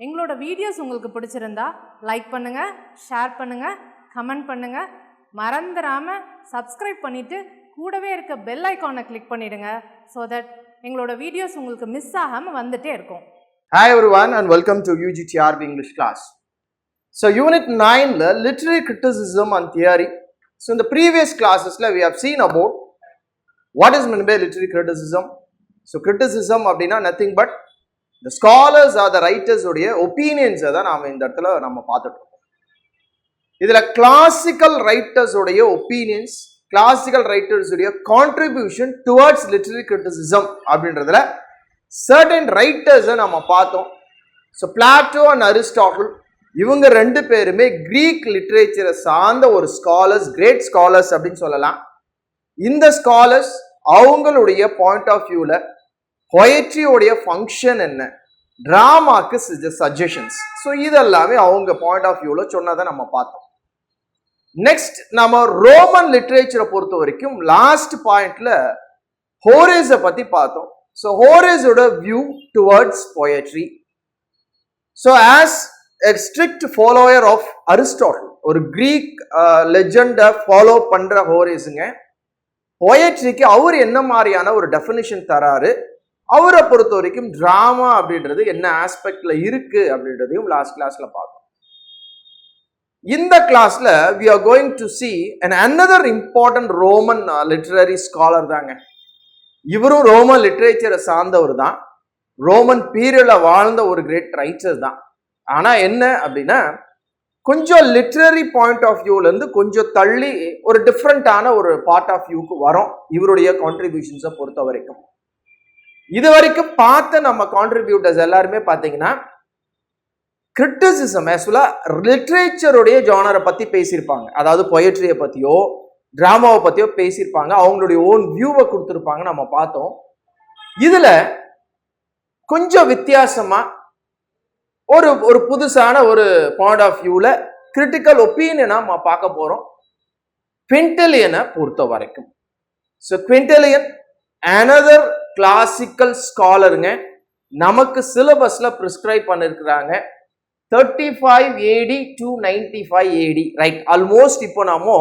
எங்களோட வீடியோஸ் உங்களுக்கு பிடிச்சிருந்தா லைக் பண்ணுங்க, ஷேர் பண்ணுங்க, கமெண்ட் பண்ணுங்க. மறந்துடாம சப்ஸ்கிரைப் பண்ணிட்டு கூடவே இருக்க பெல் ஐகானை கிளிக் பண்ணிடுங்க. so that எங்களோட வீடியோஸ் உங்களுக்கு மிஸ் ஆகாம வந்துட்டே இருக்கும். Hi everyone and welcome to UGTRB English class. So unit 9 literary criticism and theory. So in the previous classes we have seen about what is meant by literary criticism. So criticism அப்படினா nothing but the scholars or the writers உடைய opinions தான் நாம இந்த இடத்துல நம்ம பார்த்துட்டு இருக்கோம். இதுல classical writers உடைய opinions, classical writers உடைய contribution towards literary criticism அப்படின்றதுல certain writers நம்ம பார்த்தோம். So Plato and Aristotle இவங்க ரெண்டு பேருமே கிரீக் லிட்ரேச்சரை சார்ந்த ஒரு ஸ்காலர்ஸ், கிரேட் ஸ்காலர்ஸ் அப்படின்னு சொல்லலாம். இந்த ஸ்காலர்ஸ் அவங்களுடைய பாயிண்ட் ஆஃப் வியூல பொயட்ரியோடைய ஃபங்க்ஷன் என்ன, டிராமாக்கு சஜஷன்ஸ், ஸோ இதெல்லாமே அவங்க பாயிண்ட் ஆஃப் வியூல சொன்னதை நம்ம பார்த்தோம். நெக்ஸ்ட் நம்ம ரோமன் லிட்ரேச்சரை பொறுத்த வரைக்கும் லாஸ்ட் பாயிண்ட்ல ஹோரேஸை பத்தி பார்த்தோம். ஸோ ஹோரேஸோட view towards poetry. So as a strict follower of Aristotle, ஒரு கிரீக் லெஜெண்டை ஃபாலோ பண்ற ஹோரேஸுங்க, பொயட்ரிக்கு அவர் என்ன மாதிரியான ஒரு டெஃபினிஷன் தராரு, அவரை பொறுத்த வரைக்கும் டிராமா அப்படின்றது என்ன ஆஸ்பெக்ட்ல இருக்கு அப்படின்றதையும் லாஸ்ட் கிளாஸ்ல பார்த்தோம். இந்த கிளாஸ்ல we are going to see another important Roman literary scholar தாங்க. இவரும் ரோமன் லிட்ரேச்சரை சார்ந்தவர் தான், ரோமன் பீரியட்ல வாழ்ந்த ஒரு கிரேட் ரைட்டர் தான். ஆனா என்ன அப்படின்னா கொஞ்சம் லிட்ரரி பாயிண்ட் ஆஃப் வியூல இருந்து கொஞ்சம் தள்ளி ஒரு டிஃப்ரெண்டான ஒரு பார்ட் ஆஃப் வியூக்கு வரும் இவருடைய கான்ட்ரிபியூஷன்ஸை பொறுத்த வரைக்கும். இது வரைக்கும் பார்த்த நம்ம கான்ட்ரிபியூட்டர்ஸ் எல்லாருமே பார்த்தீங்கன்னா கிரிட்டிசிசம் ஆக்சுவலா லிட்ரேச்சருடைய ஜானரை பத்தி பேசியிருப்பாங்க, அதாவது பொயட்ரியை பத்தியோ டிராமாவை பத்தியோ பேசியிருப்பாங்க, அவங்களுடைய ஓன் வியூவை கொடுத்துருப்பாங்க நம்ம பார்த்தோம். இதுல கொஞ்சம் வித்தியாசமா ஒரு புதுசான ஒரு பாயிண்ட் ஆஃப் வியூல கிரிட்டிக்கல் ஒப்பீனியனா நம்ம பார்க்க போறோம் குவிண்டலியனை பொறுத்த வரைக்கும். ஸோ குவிண்டலியன் அனதர் கிளாசிக்கல் ஸ்காலருங்க, நமக்கு சிலபஸ்ல பிரிஸ்கிரைப் பண்ணிருக்கிறாங்க 35 AD to 95 AD, right? Almost இப்போ நாம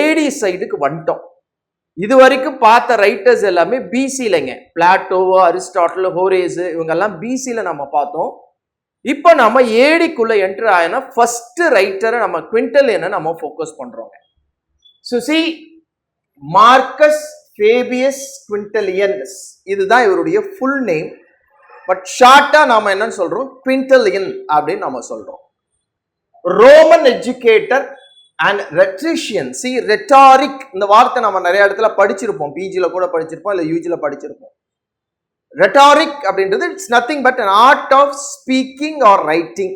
ஏடி சைடுக்கு வந்துட்டோம். இது வரைக்கும் பார்த்த ரைட்டர்ஸ் எல்லாமே பிசிலங்க, பிளாட்டோ, அரிஸ்டாட்டில், ஹோரேஸ், இவங்கெல்லாம் பிசில நம்ம பார்த்தோம். இப்போ நம்ம ஏடிக்குள்ள என்டர் ஆயினா ஃபர்ஸ்ட் ரைட்டரை நம்ம குவிண்டலியனை நம்ம ஃபோக்கஸ் பண்றோங்க. So see Marcus Fabius Quintilian's, இதுதான் இவருடைய ஃபுல் நேம். பட் ஷார்ட்டா நாம என்னன்னு சொல்றோம், குவிண்டலியன் அப்படின்னு நம்ம சொல்றோம். Roman educator and rhetorician. See rhetoric, இந்த வார்த்தை நம்ம நிறைய இடத்துல படிச்சிருப்போம், பிஜில கூட படிச்சிருப்போம், இல்லை யூஜில படிச்சிருப்போம். ரெட்டாரிக் அப்படின்றது it's nothing but an art of speaking or writing.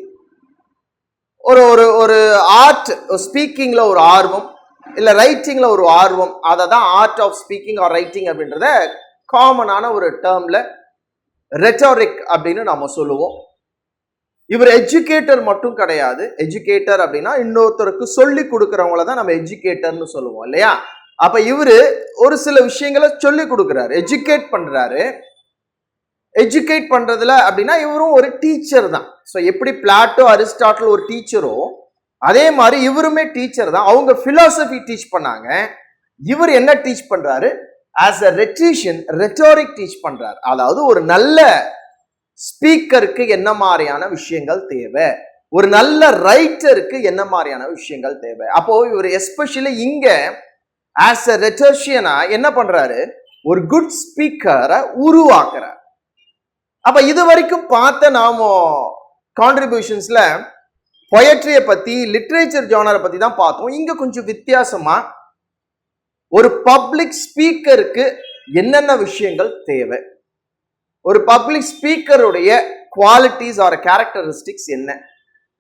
ஒரு ஒரு ஒரு ஆர்ட், ஸ்பீக்கிங்ல ஒரு ஆர்வம், இல்ல ரைட்டிங்ல ஒரு ஆர்வம், அதை தான் art of speaking or writing அப்படின்றத காமனான ஒரு டேர்ம்ல ரெட்டாரிக் அப்படின்னு நாம சொல்லுவோம். இவர் எஜுகேட்டர் மட்டும் கிடையாது. எஜுகேட்டர் அப்படின்னா இன்னொருத்தருக்கு சொல்லி கொடுக்கறவங்கள தான் நம்ம எஜுகேட்டர்னு சொல்லுவோம் இல்லையா? அப்ப இவரு ஒரு சில விஷயங்களை சொல்லி கொடுக்குறாரு, எஜுகேட் பண்றாரு. எஜுகேட் பண்றதுல அப்படின்னா இவரும் ஒரு டீச்சர் தான். ஸோ எப்படி பிளாட்டோ, அரிஸ்டாட்டில் ஒரு டீச்சரோ அதே மாதிரி இவருமே டீச்சர் தான். அவங்க பிலாசபி டீச் பண்ணாங்க, இவர் என்ன டீச் பண்றாரு, ஆஸ் அ ரெட்ரிஷியன் ரெட்டாரிக் டீச் பண்றாரு. அதாவது ஒரு நல்ல ஸ்பீக்கருக்கு என்ன மாதிரியான விஷயங்கள் தேவை, ஒரு நல்ல ரைட்டருக்கு என்ன மாதிரியான விஷயங்கள் தேவை. அப்போ இவர் எஸ்பெஷலி இங்க ஆஸ் அ ரெட்டர்ஷியனா என்ன பண்றாரு, ஒரு குட் ஸ்பீக்கரை உருவாக்குறார். அப்ப இது வரைக்கும் பார்த்த நாம கான்ட்ரிபியூஷன்ஸ்ல பொயட்ரியை பத்தி, லிட்ரேச்சர் ஜானரை பத்தி தான் பார்த்தோம். இங்க கொஞ்சம் வித்தியாசமா ஒரு பப்ளிக் ஸ்பீக்கருக்கு என்னென்ன விஷயங்கள் தேவை, ஒரு பப்ளிக் ஸ்பீக்கருடைய குவாலிட்டிஸ் ஆர் கேரக்டரிஸ்டிக்ஸ் என்ன,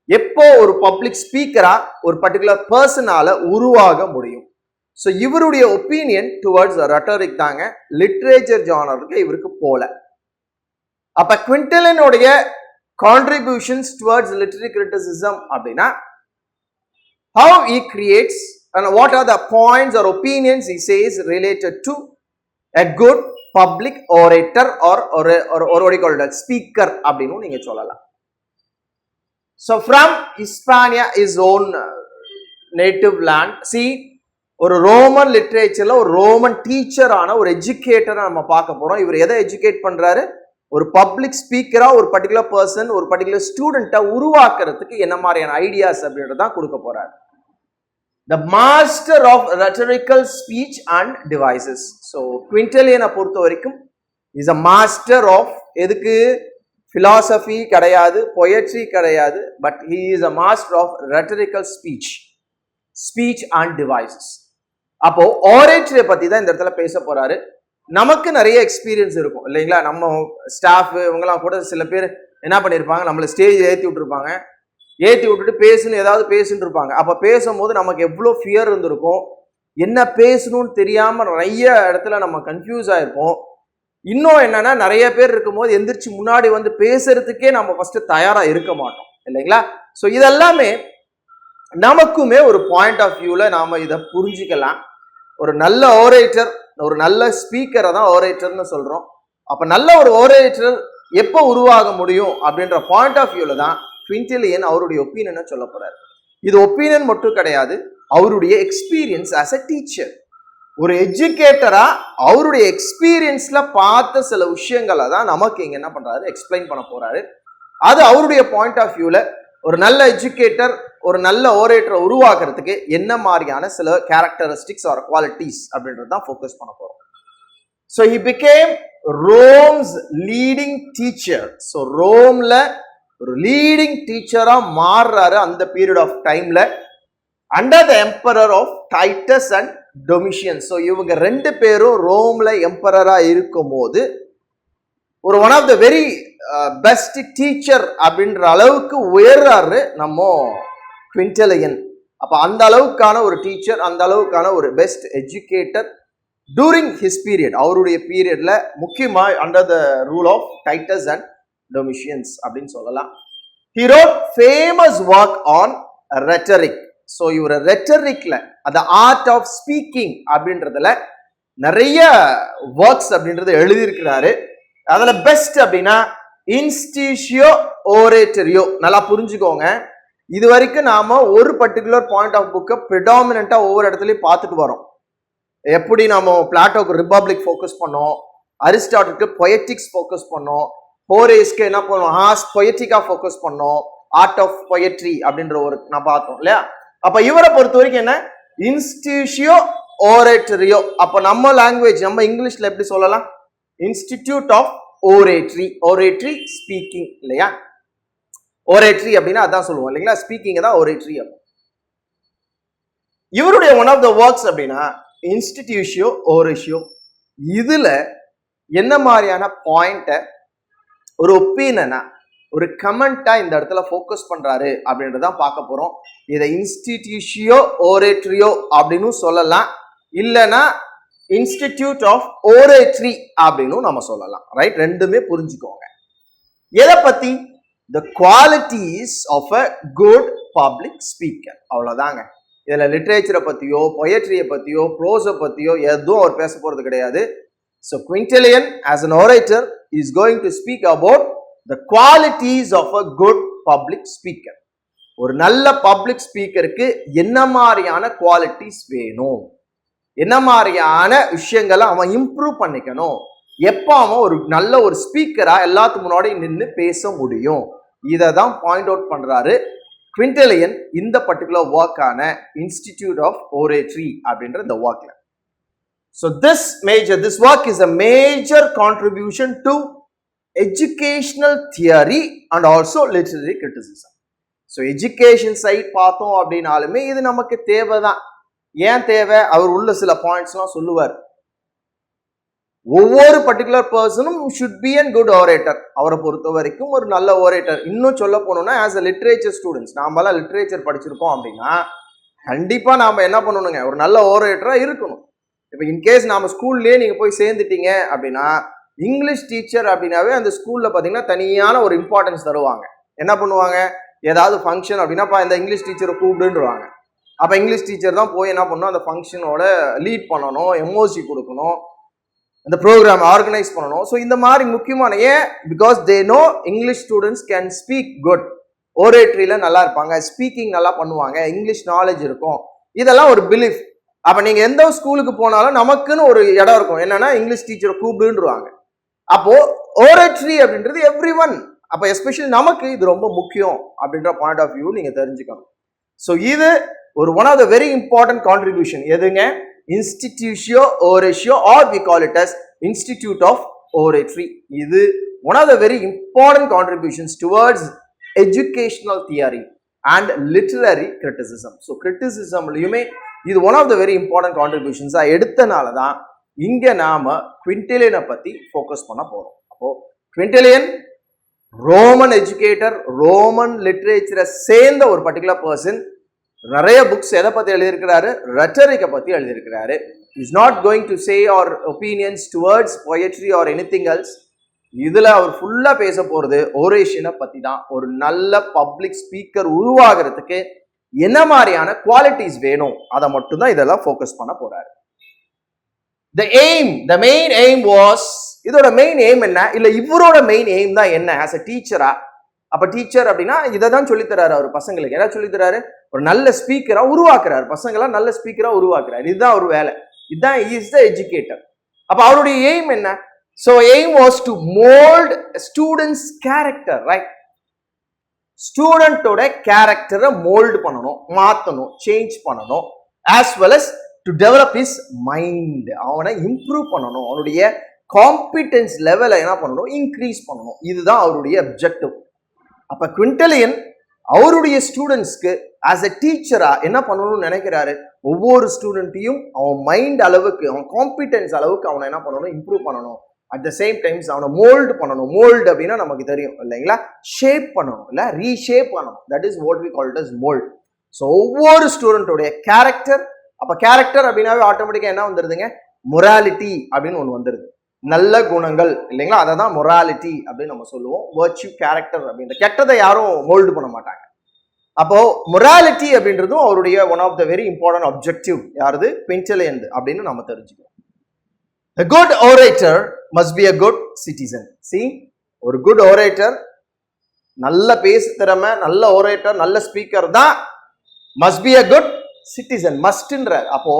எப்போ ஒரு பப்ளிக் ஸ்பீக்கரா ஒரு பர்டிகுலர் பர்சனால உருவாக முடியும். ஸோ இவருடைய ஒப்பீனியன் டுவர்ட்ஸ் ரெட்டரிக் தாங்க, லிட்ரேச்சர் ஜானருக்கு இவருக்கு போல. அப்ப குவிண்டலியனுடைய கான்ட்ரிபியூஷன்ஸ் டுவர்ட்ஸ் லிட்டரரி கிரிட்டிசிசம் அப்படின்னா how he creates and what are the points or opinions he says related to a good public orator or what do you call it, speaker அப்படின்னு நீங்க சொல்லலாம். So from Hispania, his own native land. See, ஒரு Roman லிட்ரேச்சர்ல ஒரு Roman டீச்சரான ஒரு எஜுகேட்டரை நம்ம பார்க்க போறோம். இவர் எதை எஜுகேட் பண்றாரு? ஒரு பப்ளிக் ஸ்பீக்கரா ஒரு பர்டிகுலர் பர்சன், ஒரு பர்டிகுலர் ஸ்டூடெண்ட்டை உருவாக்குறதுக்கு என்ன மாதிரியான ஐடியாஸ் அப்படின்றதான் கொடுக்க போறாரு. The master of rhetorical speech and devices. So குவிண்டலியனை பொறுத்த வரைக்கும் is a master of எதுக்கு? philosophy கிடையாது, poetry கிடையாது, but he is a master of rhetorical speech and devices. அப்போ oratory பத்தி தான் இந்த இடத்துல பேச போறாரு. நமக்கு நிறைய எக்ஸ்பீரியன்ஸ் இருக்கும் இல்லைங்களா? நம்ம ஸ்டாஃப் இவங்கெல்லாம் கூட சில பேர் என்ன பண்ணியிருப்பாங்க, நம்மளை ஸ்டேஜ் ஏற்றி விட்டுருப்பாங்க, ஏற்றி விட்டுட்டு பேசுன்னு ஏதாவது பேசுன்னு இருப்பாங்க. அப்போ பேசும்போது நமக்கு எவ்வளோ ஃபியர் இருந்திருக்கும், என்ன பேசணும்னு தெரியாமல் நிறைய இடத்துல நம்ம கன்ஃபியூஸ் ஆகிருப்போம். இன்னும் என்னன்னா, நிறைய பேர் இருக்கும்போது எந்திரிச்சு முன்னாடி வந்து பேசுறதுக்கே நம்ம ஃபர்ஸ்ட் தயாராக இருக்க மாட்டோம் இல்லைங்களா? ஸோ இதெல்லாமே நமக்குமே ஒரு பாயிண்ட் ஆஃப் வியூவில் நாம் இதை புரிஞ்சிக்கலாம். ஒரு நல்ல ஓரேட்டர், ஒரு நல்ல ஸ்பீக்கரை தான் ஓரேட்டர்னு சொல்கிறோம். அப்போ நல்ல ஒரு ஓரேட்டர் எப்போ உருவாக முடியும் அப்படின்ற பாயிண்ட் ஆஃப் வியூவில் தான் குவிண்டலியன் அவருடைய ஒப்பீனியனை சொல்ல போறாரு. இது ஒப்பீனியன் மட்டும் கிடையாது, அவருடைய எக்ஸ்பீரியன்ஸ் ஆஸ் அ டீச்சர். ஒரு எஜுகேட்டரா அவருடைய எக்ஸ்பீரியன்ஸ்ல பார்த்த சில விஷயங்களை தான் நமக்கு இங்க என்ன பண்றாரு, எக்ஸ்பிளைன் பண்ண போறாரு. அது அவருடைய பாயிண்ட் ஆஃப் வியூல ஒரு நல்ல எஜுகேட்டர், ஒரு நல்ல ஓரேட்டரை உருவாக்குறதுக்கு என்ன மாதிரியான சில கேரக்டரிஸ்டிக்ஸ் ஆர் குவாலிட்டிஸ் அப்படின்றது தான் ஃபோக்கஸ் பண்ண போறோம். So he became Rome's leading teacher. So ரோம்ல ஒரு லீடிங் டீச்சரா மாறுறாரு அந்த பீரியட் ஆஃப் டைம்ல, under the emperor of Titus and Domitian. So இவங்க ரெண்டு பேரும் ரோம்ல எம்பரரா இருக்கும் போது ஒரு one of the very best teacher அப்படின்ற அளவுக்கு உயர்றாரு நம்ம குவிண்டலியன். அப்ப அந்த அளவுக்கான ஒரு டீச்சர், அந்த அளவுக்கான ஒரு best educator during his period, அவருடைய பீரியட்ல முக்கியமா under the rule of Titus and Domitian's அப்படின்னு சொல்லலாம். He wrote famous work on rhetoric. So இவர் ரெட்டரிக்ல, அந்த ஆர்ட் ஆஃப் ஸ்பீக்கிங் அப்படின்றதுல நிறைய ஒர்க்ஸ் அப்படின்றத எழுதியிருக்கிறாரு. அதுல பெஸ்ட் அப்படின்னா இன்ஸ்டிடியூஷோ ஓரேட்டரியோ. நல்லா புரிஞ்சுக்கோங்க, இது வரைக்கும் நாம ஒரு பர்டிகுலர் பாயிண்ட் ஆஃப் புக்கை ப்ரிடாமினண்டா ஒவ்வொரு இடத்துலையும் பார்த்துட்டு வரோம். எப்படி நாம பிளாட்டோக்கு ரிபப்ளிக் ஃபோக்கஸ் பண்ணோம், அரிஸ்டாட்டிலுக்கு பொயட்டிக்ஸ் ஃபோக்கஸ் பண்ணோம், ஹோரேஸ்க்கு என்ன பண்ணுவோம், பொயட்டிக்கா ஃபோக்கஸ் பண்ணோம், ஆர்ட் ஆஃப் பொயட்ரி அப்படின்ற ஒரு நான் பார்த்தோம் இல்லையா? அப்ப இவரை பொறுத்த வரைக்கும் என்ன, இன்ஸ்டிடியூஷோ ஓரேட்டரியோ. அப்ப நம்ம லாங்குவேஜ், நம்ம இங்கிலீஷ்ல எப்படி சொல்லலாம், இன்ஸ்டிடியூட் ஆஃப் ஓரேட்ரி. ஓரேட்ரி ஸ்பீக்கிங் இல்லையா? ஓரேட்ரி அப்படின்னா அதான் சொல்லுவோம் இல்லைங்களா, ஸ்பீக்கிங் தான் ஓரேட்ரி. இவருடைய ஒன் ஆஃப் த ஒர்க்ஸ் அப்படின்னா இன்ஸ்டிடியூஷியோ ஓரேஷியோ. இதுல என்ன மாதிரியான பாயிண்ட ஒரு ஒப்பீனியனா, ஒரு கமெண்டா இந்த இடத்துல ஃபோக்கஸ் பண்றாரு அப்படின்றதான் பார்க்க போறோம். இதை இன்ஸ்டிடியூஷியோ ஓரேட்ரியோ அப்படின்னு சொல்லலாம், இல்லைன்னா இன்ஸ்டிடியூட் ஆஃப் ஓரேட்ரி அப்படின்னு நம்ம சொல்லலாம். ரைட், ரெண்டுமே புரிஞ்சுக்கோங்க. எதை பத்தி? The qualities of a good public speaker. அவ்வளவுதாங்க. இதுல லிட்ரேச்சரை பத்தியோ, பொயட்ரியை பத்தியோ, ப்ரோஸை பத்தியோ எதுவும் அவர் பேச போறது கிடையாது. So Quintilian as an orator is going to speak about the qualities of a good public speaker. ஒரு நல்ல பப்ளிக் ஸ்பீக்கருக்கு என்ன மாதிரியான குவாலிட்டிஸ் வேணும், என்ன மாதிரியான விஷயங்களை அவன் இம்ப்ரூவ் பண்ணிக்கணும், எப்போ அவன் ஒரு நல்ல ஒரு ஸ்பீக்கரா எல்லாத்துக்கு முன்னாடி நின்று பேச முடியும், இதை தான் பாயிண்ட் அவுட் பண்றாரு குவிண்டலியன் இந்த பர்டிகுலர் ஒர்க்கான இன்ஸ்டிடியூட் ஆஃப் ஓரேட்ரி அப்படின்ற இந்த ஒர்க்ல. So this work is a major contribution to educational theory and also literary criticism. So education side பார்த்தோம் அப்படின்னாலுமே இது நமக்கு தேவைதான். ஏன் தேவை? அவர் உள்ள சில பாயிண்ட்ஸ்லாம் சொல்லுவார். ஒவ்வொரு particular பர்சனும் should be a good orator. அவரை பொறுத்த வரைக்கும் ஒரு நல்ல ஓரேட்டர். இன்னும் சொல்ல போனோம்னா as a literature students, நாமெல்லாம் லிட்ரேச்சர் படிச்சிருக்கோம் அப்படின்னா கண்டிப்பா நாம என்ன பண்ணணுங்க, ஒரு நல்ல ஓரேட்டரா இருக்கணும். இப்போ இன்கேஸ் நாம ஸ்கூல்லேயே நீங்க போய் சேர்ந்துட்டீங்க அப்படின்னா, இங்கிலீஷ் டீச்சர் அப்படின்னாவே அந்த ஸ்கூல்ல பாத்தீங்கன்னா தனியான ஒரு இம்பார்ட்டன்ஸ் தருவாங்க. என்ன பண்ணுவாங்க, ஏதாவது ஃபங்க்ஷன் அப்படின்னா இந்த இங்கிலீஷ் டீச்சரை கூப்பிடுன்றாங்க. அப்ப இங்கிலீஷ் டீச்சர் தான் போய் என்ன பண்ணணும், அந்த ஃபங்க்ஷனோட லீட் பண்ணணும், எம்ஓசி கொடுக்கணும், அந்த ப்ரோக்ராம் ஆர்கனைஸ் பண்ணணும். ஸோ இந்த மாதிரி முக்கியமான, ஏன், because they know English students can speak good. ஓரேட்ரியில நல்லா இருப்பாங்க, ஸ்பீக்கிங் நல்லா பண்ணுவாங்க, இங்கிலீஷ் நாலேஜ் இருக்கும், இதெல்லாம் ஒரு பிலீஃப். அப்ப நீங்க எந்த ஸ்கூலுக்கு போனாலும் நமக்குன்னு ஒரு இடம் இருக்கும், என்னன்னா இங்கிலீஷ் டீச்சரை கூப்பிடுன்றாங்க. அப்போ ஓரேட்ரி அப்படின்றது எவ்ரி ஒன், அப்ப எஸ்பெஷலி நமக்கு இது ரொம்ப முக்கியம் அப்படின்ற பாயிண்ட் ஆஃப் வியூ நீங்க தெரிஞ்சுக்கணும். ஸோ இது ஒரு one of the very important contribution. எதுங்க? Institutio Oratio or we call it as institute of oratory. இது one of the very important contributions towards educational theory and literary criticism. So கிரிட்டிசிசம்லையுமே இது one of the very important கான்ட்ரிபியூஷன்ஸா எடுத்தனால தான் இங்க நாம குவிண்டலியனை பத்தி ஃபோக்கஸ் பண்ண போறோம். அப்போ குவிண்டலியன் ரோமன் எஜுகேட்டர், ரோமன் லிட்ரேச்சரை சேர்ந்த ஒரு பர்டிகுலர் பர்சன். நிறைய புக்ஸ் எதை பத்தி எழுதியிருக்கிறாரு? ரெட்டரிக்கை பத்தி எழுதியிருக்கிறாரு. Is not going to say or opinions towards poetry or anything else. இதுல அவர் ஃபுல்லா பேச போறது ஓரேஷனை பத்தி தான். ஒரு நல்ல பப்ளிக் ஸ்பீக்கர் உருவாகிறதுக்கு என்ன மாதிரியான குவாலிட்டிஸ் வேணும் அதை மட்டும் தான் இதெல்லாம் ஃபோக்கஸ் பண்ண போறாரு. The main aim was, இதோட மெயின் எய்ம் என்ன, இல்ல இவரோட மெயின் எய்ம் தான் என்ன ஆஸ் அ டீச்சரா? அப்ப டீச்சர் அப்படின்னா இதை தான் சொல்லித்தராரு அவர் பசங்களுக்கு. என்ன சொல்லித்தராரு? ஒரு நல்ல ஸ்பீக்கரா உருவாக்குறாரு, பசங்களா நல்ல ஸ்பீக்கரா உருவாக்குறாரு. இதுதான் ஒரு வேலை, இதுதான் இஸ் த எஜுகேட்டர். அப்ப அவருடைய எய்ம் என்ன? So aim was to mold students character, right? ஸ்டூடெண்டோட கேரக்டரை மோல்டு பண்ணணும், மாத்தணும், சேஞ்ச் பண்ணணும், as well as to develop his mind. அவனை இம்ப்ரூவ் பண்ணணும், அவனுடைய காம்பிடன்ஸ் லெவலை என்ன பண்ணணும், இன்க்ரீஸ் பண்ணணும். இதுதான் அவருடைய அப்ஜெக்டிவ். அப்ப குவிண்டலியன் அவருடைய ஸ்டூடெண்ட்ஸ்க்கு ஆஸ் எ டீச்சரா என்ன பண்ணணும்னு நினைக்கிறாரு? ஒவ்வொரு ஸ்டூடெண்ட்டையும் அவன் மைண்ட் அளவுக்கு, அவன் காம்பிடன்ஸ் அளவுக்கு அவனை என்ன பண்ணணும், இம்ப்ரூவ் பண்ணணும். அட் த சேம் டைம்ஸ் அவனை மோல்டு பண்ணணும். மோல்டு அப்படின்னா நமக்கு தெரியும் இல்லைங்களா, ஷேப் பண்ணணும், இல்ல ரீஷேப் பண்ணணும். That is what we call it as mould. So ஒவ்வொரு ஸ்டூடெண்டோடைய கேரக்டர், அப்ப கேரக்டர் அப்படின்னாவே ஆட்டோமேட்டிக்கா என்ன வந்துருதுங்க, மொராலிட்டி அப்படின்னு ஒன்று வந்துருது. நல்ல குணங்கள் இல்லைங்களா, அதை தான் மொராலிட்டி அப்படின்னு நம்ம சொல்லுவோம். வர்ச்சியூ, கேரக்டர் அப்படின்ற கெட்டதை யாரும் மோல்டு பண்ண மாட்டாங்க. அப்போ மொராலிட்டி அப்படின்றதும் அவருடைய one of the very important objective. யாருது? குவிண்டலியன் அப்படின்னு நம்ம தெரிஞ்சுக்கணும். A good orator must be a good citizen. See, ஒரு good orator, நல்ல பேசு திறமை, நல்ல orator, நல்ல ஸ்பீக்கர் தான் must be a good citizen. mustன்ற அப்போ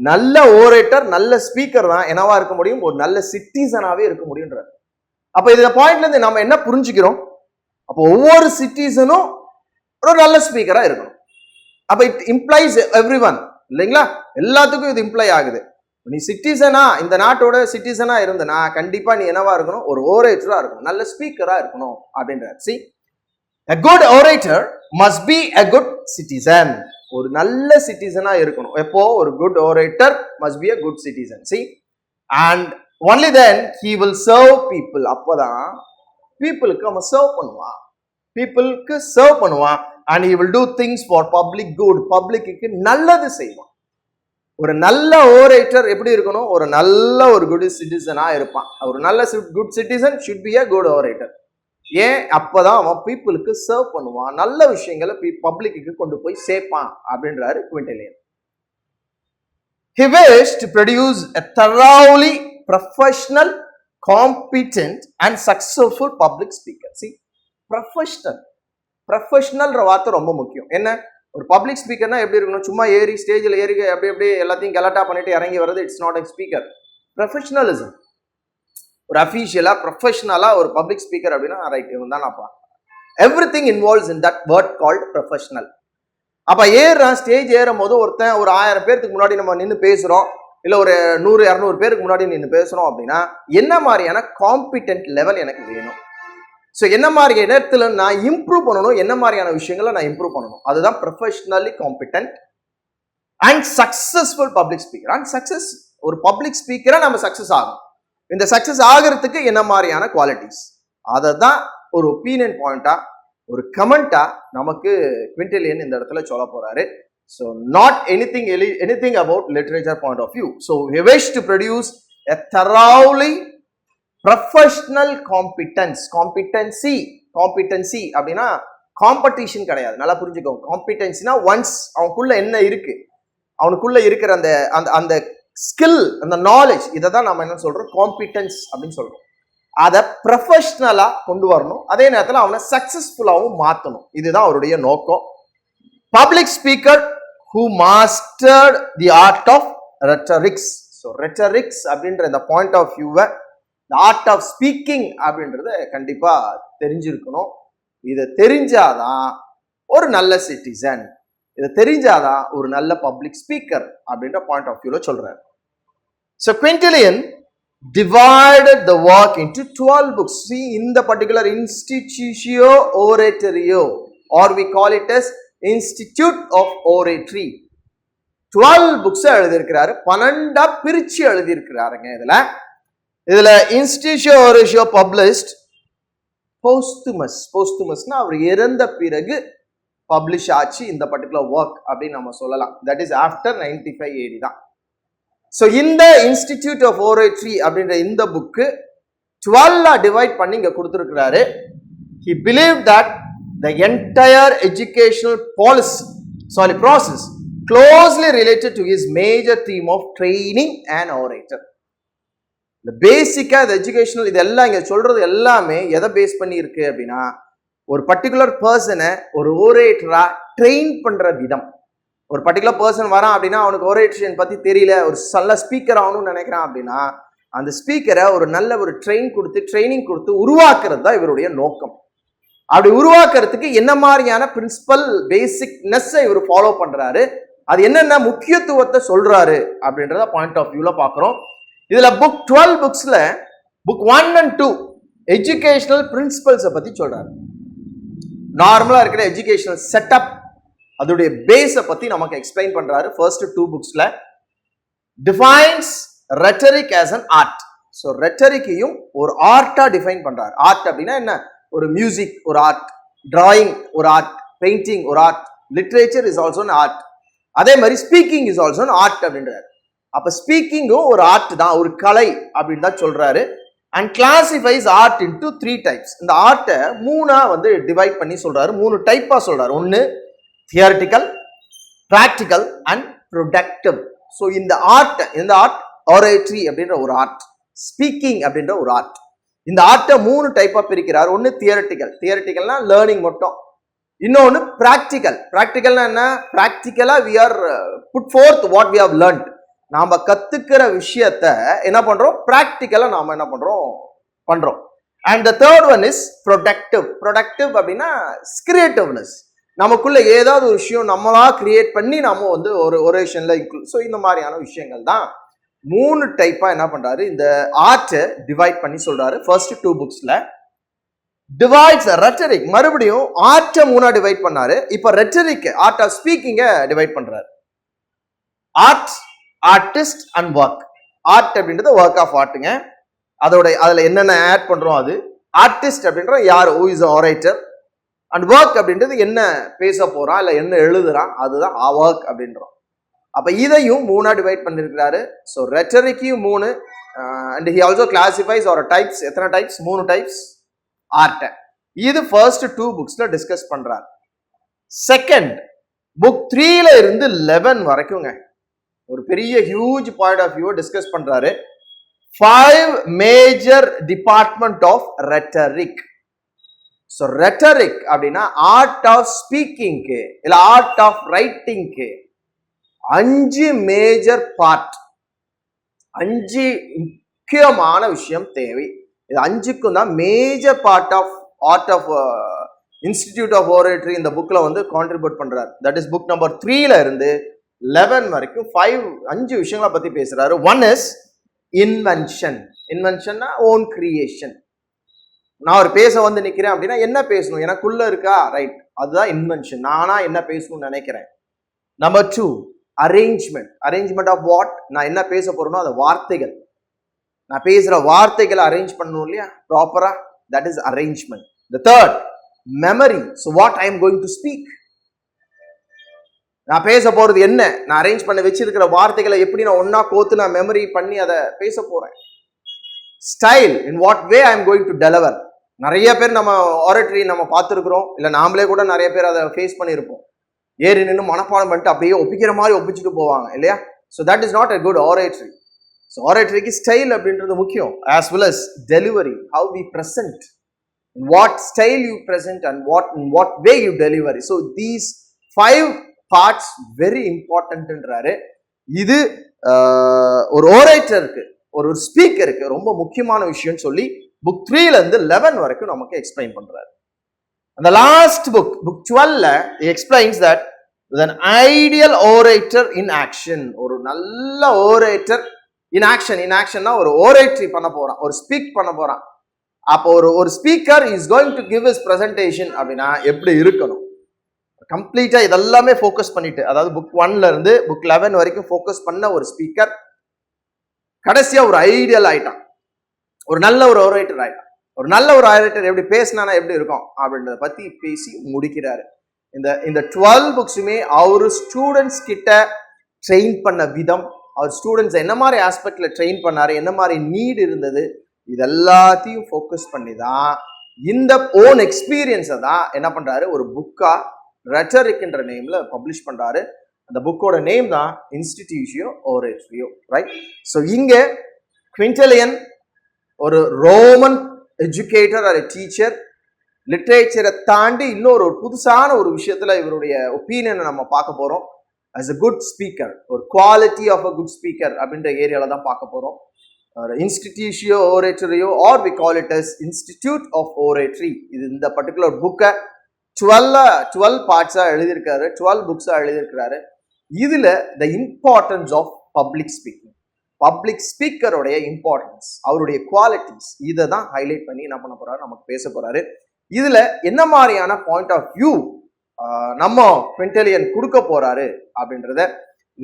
நல்ல orator, நல்ல ஸ்பீக்கர் தான் என்னவா இருக்க முடியும், ஒரு நல்ல சிட்டிசனாவே இருக்க முடியும்ன்ற. அப்ப இந்த பாயிண்ட்ல இருந்து நம்ம என்ன புரிஞ்சுக்கிறோம்? அப்போ ஒவ்வொரு சிட்டிசனும் ஒரு நல்ல ஸ்பீக்கரா இருக்கணும். அப்ப இட் இம்ப்ளைஸ் எவ்ரி ஒன் இல்லைங்களா, எல்லாத்துக்கும் இது இம்ப்ளை ஆகுது. நீ சிட்டிசனா, இந்த நாட்டோட சிட்டிசனா இருந்தனா கண்டிப்பா நீ என்னவா இருக்கணும், ஒரு ஓரேட்டரா இருக்கணும், நல்ல ஸ்பீக்கரா இருக்கணும் அப்படின்றார். See, a good orator must be a good citizen. ஒரு நல்ல சிட்டிசனா இருக்கணும். எப்போ? ஒரு good orator must be a good citizen. See, and only then he will serve people. அப்பதான் பீப்புளுக்கு அவன் சர்வ் பண்ணுவான், பீப்புளுக்கு சர்வ் பண்ணுவான். and he will do things for public good. பப்ளிக்கு நல்லது செய்வான். ஒரு நல்ல ஓரேட்டர் எப்படி இருக்கணும், ஒரு நல்ல ஒரு குட் சிட்டிசனா இருப்பான். ஒரு நல்ல good citizen should be a good orator. ஏன்? அப்பதான் அவன் பீப்புளுக்கு சர்வ் பண்ணுவான், நல்ல விஷயங்களை பப்ளிக்கு கொண்டு போய் சேர்ப்பான் அப்படின்றாரு குவிண்டலியன். He wished to produce a thoroughly professional, competent and successful public speaker. See, ப்ரொஃபஷனல்ன்ற வார்த்தை ரொம்ப முக்கியம். என்ன? ஒரு பப்ளிக் ஸ்பீக்கர்னா எப்படி இருக்கணும்? சும்மா ஏறி ஸ்டேஜில் ஏறி அப்படி எல்லாத்தையும் கலட்டா பண்ணிட்டு இறங்கி வர்றது it's not a speaker. Professionalism, ஒரு அஃபீஷியலா ப்ரொஃபஷனலா ஒரு பப்ளிக் ஸ்பீக்கர் அப்படின்னா ரைட், இவன் தான் நான் பார்ப்பேன். Every thing involves in that word called professional. அப்ப ஏறுறான், ஸ்டேஜ் ஏறும் போது ஒருத்தன் ஒரு 1000 பேருக்கு முன்னாடி நம்ம நின்று பேசுறோம், இல்ல ஒரு 100-200 பேருக்கு முன்னாடி நின்று பேசுறோம் அப்படின்னா என்ன மாதிரியான காம்பிடென்ட் லெவல் எனக்கு வேணும்? ஸோ என்ன மாதிரி இடத்துல நான் இம்ப்ரூவ் பண்ணணும், என்ன மாதிரியான விஷயங்களை நான் இம்ப்ரூவ் பண்ணணும், அதுதான் professionally competent and successful public speaker. And success, ஒரு பப்ளிக் ஸ்பீக்கரா நம்ம சக்சஸ் ஆகும். இந்த சக்சஸ் ஆகிறதுக்கு என்ன மாதிரியான குவாலிட்டிஸ், அதை தான் ஒரு ஒப்பீனியன் பாயிண்டா, ஒரு கமெண்டா நமக்கு குவிண்டலியன் இந்த இடத்துல சொல்ல போறாரு. So not anything about literature point of view. So he wished to produce a thoroughly professional competence. Competency அப்படின்னா காம்படிஷன் கிடையாது, நல்லா புரிஞ்சுக்கோங்க. காம்பிடன்சினா ஒன்ஸ் அவனுக்குள்ள என்ன இருக்கு, அவனுக்குள்ள இருக்கிற அந்த அந்த அந்த ஸ்கில், அந்த நாலேஜ், இதை தான் நம்ம என்ன சொல்றோம், காம்பிடன்ஸ் அப்படின்னு சொல்றோம். அதை ப்ரொஃபஷனலா கொண்டு வரணும், அதே நேரத்தில் அவனை சக்சஸ்ஃபுல்லாகவும் மாற்றணும். இதுதான் அவருடைய நோக்கம். Public speaker who mastered the art of rhetorics. So rhetorics அப்படின்ற இந்த பாயிண்ட் ஆஃப் வியூவை, the art of speaking அப்படின்றத கண்டிப்பா தெரிஞ்சிருக்கணும். இதை தெரிஞ்சாதான் ஒரு நல்ல சிட்டிசன், இதை தெரிஞ்சாதான் ஒரு நல்ல பப்ளிக் ஸ்பீக்கர் அப்படின்ற பாயிண்ட் ஆஃப் வியூல சொல்றாரு. So Quintilian divided the work into 12 books. See, in the particular Institutio Oratorio, or we call it as Institute of Oratory, 12 books எழுதியிருக்கிறாரு. 12 பிரிச்சு எழுதியிருக்கிறாருங்க. இதுல Institutio Oratorio published posthumous அவர் இறந்த பிறகு பப்ளிஷ் ஆச்சு இந்த பர்டிகுலர் ஒர்க் அப்படின்னு நம்ம சொல்லலாம். தட் இஸ் ஆஃப்டர் 95 AD தான். ஸோ இந்த இன்ஸ்டிடியூட் ஆஃப் ஓரேட்ரி அப்படின்ற இந்த புக்கு 12 டிவைட் பண்ணி இங்க கொடுத்துருக்கிறாரு. He believed that the entire educational process closely related to his major theme of training an orator. இந்த பேசிக்கா இந்த எஜுகேஷனல் இதெல்லாம் இங்க சொல்றது எல்லாமே எதை பேஸ் பண்ணி இருக்கு அப்படின்னா, ஒரு பர்டிகுலர் பர்சனை ஒரு ஓரேட்டரா ட்ரெயின் பண்ற விதம். ஒரு பர்டிகுலர் பர்சன் வரான் அப்படின்னா அவனுக்கு ஓரேஷன் பத்தி தெரியல, ஒரு நல்ல ஸ்பீக்கர் ஆகணும்னு நினைக்கிறான் அப்படின்னா அந்த ஸ்பீக்கரை ஒரு நல்ல ஒரு ட்ரைனிங் கொடுத்து உருவாக்குறது தான் இவருடைய நோக்கம். அப்படி உருவாக்குறதுக்கு என்ன மாதிரியான பிரின்சிபல் பேசிக்னஸ் இவர் ஃபாலோ பண்றாரு, அது என்னென்ன முக்கியத்துவத்தை சொல்றாரு அப்படின்றத பாயிண்ட் ஆஃப் வியூல பாக்குறோம். இதுல புக் 12 புக்ஸ்ல புக் 1 and 2 எஜுகேஷனல் பிரின்சிபல்ஸை பத்தி சொல்றாரு. நார்மலா இருக்கிற எஜுகேஷனல் செட்டப், அதோடைய பேஸை பத்தி நமக்கு எக்ஸ்பிளைன் பண்றாரு. ஃபர்ஸ்ட் 2 புக்ஸ்ல defines rhetoric as an art. So ரெட்டரிக்கையும் ஒரு ஆர்ட்டா டிஃபைன் பண்றாரு. ஆர்ட் அப்படின்னா என்ன? ஒரு மியூசிக் ஒரு ஆர்ட், டிராயிங் ஒரு ஆர்ட், பெயிண்டிங் ஒரு art, literature is also an art. அதே மாதிரி speaking is also an art அப்படின்றாரு. அப்ப ஸ்பீக்கிங்கும் ஒரு ஆர்ட் தான், ஒரு கலை அப்படின்னு தான் சொல்றாரு. And classifies art into 3 types. இந்த ஆர்ட்டை 3 டிவைட் பண்ணி சொல்றாரு, 3 டைப்பா சொல்றாரு. ஒன்னு theoretical, practical and productive. So இந்த ஆர்ட் ஆரேட்ரி அப்படின்ற ஒரு ஆர்ட், ஸ்பீக்கிங் அப்படின்ற ஒரு ஆர்ட், இந்த ஆர்ட்டை 3 டைப்பா பிரிக்கிறார். ஒன்னு தியரிட்டிக்கல்னா லேர்னிங் மட்டும். இன்னொன்னு பிராக்டிக்கல்னா என்ன? பிராக்டிக்கலா we are put forth what we have learned. நாம கத்துக்கிற விஷயத்த என்ன பண்றோம்? பிராக்டிக்கலா நாம என்ன பண்றோம். And the third one is productive அப்படின்னா கிரியேட்டிவ்னஸ். நமக்குள்ள ஏதாவது ஒரு விஷயம் நம்மளா கிரியேட் பண்ணி நாம ஒரு ஒரேஷன்ல இன்க்ளூட். ஸோ இந்த மாதிரியான விஷயங்கள் தான் 3 டைப்பா என்ன பண்றாரு, இந்த ஆர்ட்டை டிவைட் பண்ணி சொல்றாரு. ஃபர்ஸ்ட் 2 புக்ஸ்ல டிவைட்ஸ் ரெட்டரிக், மறுபடியும் ஆர்ட்டை 3 டிவைட் பண்ணாரு. இப்ப ரெட்டரிக் ஆர்ட் ஆஃப் ஸ்பீக்கிங்க டிவைட் பண்றாரு. Art, artist and work. Art அப்படின்றது ஒர்க் ஆஃப் ஆர்ட்டுங்க, அதுல என்னென்ன ஆட் பண்றோம் அது. ஆர்டிஸ்ட் அப்படின்ற யார், who is orator. And work அப்படின்றது என்ன பேச போறான் இல்ல என்ன எழுதுறான், அதுதான் ஒர்க் அப்படின்றோம். அப்ப இதையும் 3 டிவைட் பண்ணிருக்கிறாரு. ஸோ ரெட்டரிக்கையும் 3 அண்ட் ஹி ஆல்சோ கிளாசிஃபைஸ் ஒரு டைப்ஸ். எத்தனை டைப்ஸ்? 3 டைப்ஸ் ஆர்ட்டை. இது ஃபர்ஸ்ட் 2 புக்ஸ்ல டிஸ்கஸ் பண்றாரு. செகண்ட் புக் 3ல இருந்து 11 வரைக்கும்ங்க ஒரு பெரிய huge point of view discuss பண்றாரு. 5 major department of rhetoric. So rhetoric அப்படின்னா ஆர்ட் ஆஃப் ஸ்பீக்கிங்க்கு இல்ல ஆர்ட் ஆஃப் ரைட்டிங்க்கு 5 மேஜர் பார்ட், 5 முக்கியமான விஷயம் தேவை. இது 5க்கும் தான் major part of art of institute of oratory இந்த புக்ல கான்ட்ரிபியூட் பண்றாரு. தட் இஸ் புக் நம்பர் 3ல இருந்து 11 வரைக்கும் 5 விஷயங்களை பத்தி பேசுறாரு. One is invention. இன்வென்ஷன்னா ஓன் கிரியேஷன். நான் ஒரு பேச நிக்கிறேன் அப்படின்னா என்ன பேசணும், எனக்குள்ள இருக்கா, ரைட், அதுதான் இன்வென்ஷன். நானா என்ன பேசணும்னு நினைக்கிறேன். Number 2 arrangement of what. நான் என்ன பேச போறேனோ அது வார்த்தைகள், நான் பேசுற வார்த்தைகளை அரேஞ்ச் பண்ணணும் இல்லையா ப்ராப்பரா, that is arrangement. The third memory. So what I am going to speak, நான் பேச போறது என்ன, நான் அரேஞ்ச் பண்ண வச்சிருக்கிற வார்த்தைகளை எப்படி நான் ஒன்னா கோத்து நான் மெமரி பண்ணி அதை பேச போறேன். Style, in what way I am going to deliver. நிறைய பேர் நம்ம ஆரேட்டரி நம்ம பார்த்துருக்கிறோம், இல்லை நாமளே கூட நிறைய பேர் அதை ஃபேஸ் பண்ணியிருப்போம். ஏறி நின்று மனப்பாடம் பண்ணிட்டு அப்படியே ஒப்பிக்கிற மாதிரி ஒப்பிச்சுட்டு போவாங்க இல்லையா. So that is not a good oratory. So ஆரேட்டரிக்கு ஸ்டைல் அப்படின்றது முக்கியம், as well as delivery, how we present, what style you present and in what way you deliver. So these 5 parts very important ன்றாரு. இது ஒரு ஓரேட்டருக்கு, ஒரு ஸ்பீக்கருக்கு ரொம்ப முக்கியமான விஷயம்னு சொல்லி புக் 3ல இருந்து 11 வரைக்கும் நமக்கு எக்ஸ்பிளைன் பண்றாரு. அந்த லாஸ்ட் புக் 12ல he explains that with an ideal orator in action, ஒரு நல்ல orator in actionனா ஒரு oratory பண்ண போறான், ஒரு ஸ்பீக் பண்ண போறான். அப்போ ஒரு speaker is going to give his presentation அப்படின்னா எப்படி இருக்கணும், கம்ப்ளீட்டா இதெல்லாமே ஃபோக்கஸ் பண்ணிட்டு, அதாவது புக் 1ல இருந்து புக் 11 வரைக்கும் ஃபோக்கஸ் பண்ண ஒரு ஸ்பீக்கர் கடைசியா ஒரு ஐடியல் ஆயிட்டான், ஒரு நல்ல ஒரு ஓரேட்டர் ஆயிட்டான். ஒரு நல்ல ஒரு ஓரேட்டர் எப்படி பேசினானா எப்படி இருக்கும் அப்படின்றத பத்தி பேசி முடிக்கிறாரு. இந்த 12 புக்ஸுமே அவரு ஸ்டூடெண்ட்ஸ் கிட்ட ட்ரெயின் பண்ண விதம், அவர் ஸ்டூடெண்ட்ஸ் என்ன மாதிரி ஆஸ்பெக்ட்ல ட்ரெயின் பண்ணாரு, என்ன மாதிரி நீட் இருந்தது, இதெல்லாத்தையும் ஃபோக்கஸ் பண்ணி தான் இந்த ஓன் எக்ஸ்பீரியன்ஸை தான் என்ன பண்றாரு, ஒரு புக்கா ரெட்டரிக்ன்ற நேம்ல பப்ளிஷ் பண்றாரு. அந்த புக்கோட நேம் தான் இன்ஸ்டிடியூஷியோ ஓரேட்டரியோ, ரைட்? ஸோ இங்க குவிண்டலியன் ஒரு ரோமன் எஜுகேட்டர் ஒரு டீச்சர், லிட்ரேச்சரை தாண்டி இன்னொரு புதுசான ஒரு விஷயத்துல இவருடைய ஒப்பீனியனை நம்ம பார்க்க போறோம். as a good speaker, ஒரு quality of a good speaker அப்படின்ற ஏரியால தான் பார்க்க போறோம். Institutio Oratorio or we call it as institute of oratory. இது இந்த பர்டிகுலர் புக்கை 12 பார்ட்ஸா எழுதியிருக்காரு, 12 புக்ஸா எழுதியிருக்கிறாரு. இதுல the importance of public speaking, public ஸ்பீக்கருடைய இம்பார்ட்டன்ஸ், அவருடைய குவாலிட்டிஸ், இதை தான் ஹைலைட் பண்ணி என்ன பண்ண போறாரு, நமக்கு பேச போறாரு. இதுல என்ன மாதிரியான பாயிண்ட் ஆஃப் வியூ நம்ம குவிண்டலியன் கொடுக்க போறாரு அப்படின்றத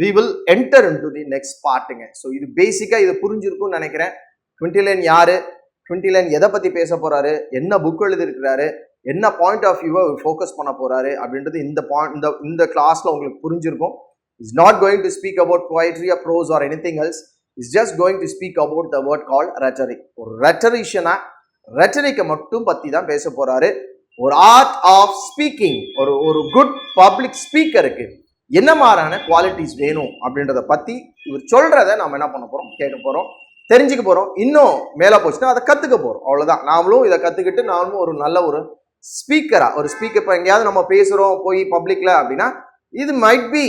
we will enter into the next பார்ட்டுங்க. ஸோ இது பேசிக்கா இது புரிஞ்சிருக்கும்னு நினைக்கிறேன். குவிண்டலியன் யாரு, குவிண்டலியன் எதை பத்தி பேச போறாரு, என்ன புக் எழுதியிருக்கிறாரு, என்ன பாயிண்ட் ஆஃப் வியூவை ஃபோக்கஸ் பண்ண போறாரு அப்படின்றது இந்த கிளாஸ்ல உங்களுக்கு புரிஞ்சிருக்கும். Is not going to speak about poetry or prose or anything else. Is just going to speak about the word called rhetoric. ஒரு ரெட்டரிஷனா ரெட்டரிக்கை மட்டும் பத்தி தான் பேச போறாரு. ஒரு ஆர்ட் ஆஃப் ஸ்பீக்கிங், ஒரு குட் பப்ளிக் ஸ்பீக்கருக்கு என்ன மாதிரியான குவாலிட்டிஸ் வேணும் அப்படின்றத பத்தி இவர் சொல்றத நம்ம என்ன பண்ண போறோம், கேட்க போறோம், தெரிஞ்சுக்க போறோம். இன்னும் மேல போச்சுன்னா அதை கத்துக்க போறோம். அவ்வளவுதான். நாமளும் இதை கத்துக்கிட்டு நாமளும் ஒரு நல்ல ஒரு ஸ்பீக்கரா, ஒரு ஸ்பீக்கர் இப்போ எங்கேயாவது நம்ம பேசுறோம் போய் பப்ளிக்ல அப்படின்னா இது மைட் பி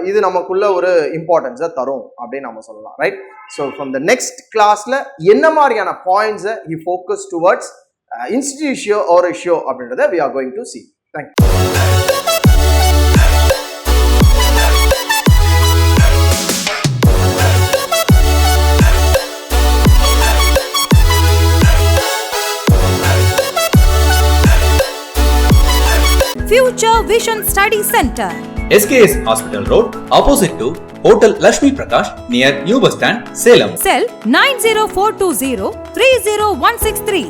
இது நமக்குள்ள ஒரு இம்பார்ட்டன்ஸை தரும் அப்படின்னு நம்ம சொல்லலாம், right? So from the next கிளாஸ்ல என்ன மாதிரியான பாயிண்ட்ஸை ஹி ஃபோக்கஸ் டுவர்ட்ஸ் இன்ஸ்டிடியூஷியோ ஓரேஷியோ அப்படின்றத we are going to see. Thank you. Future Vision Study Center, SKS Hospital Road, opposite to Hotel Lakshmi Prakash, near New Bus Stand, Salem. cell 90420 30163.